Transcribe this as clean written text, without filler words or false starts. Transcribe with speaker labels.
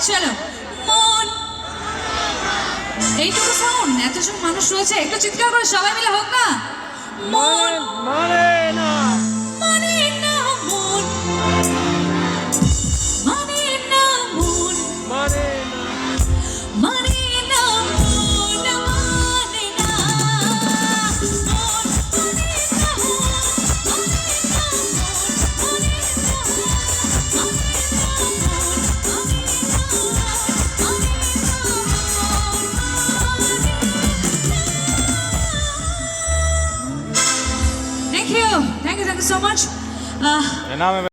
Speaker 1: চলো মন এইটুকু সাউন্ড এতজন মানুষ রয়েছে একটু চিৎকার করে সবাই মিলে হোক না মন
Speaker 2: মানে না
Speaker 1: মানে না মন মানে না মন
Speaker 2: মানে না
Speaker 1: মানে না মন মানে না মন মানে না Thank you so much.
Speaker 2: এ নামে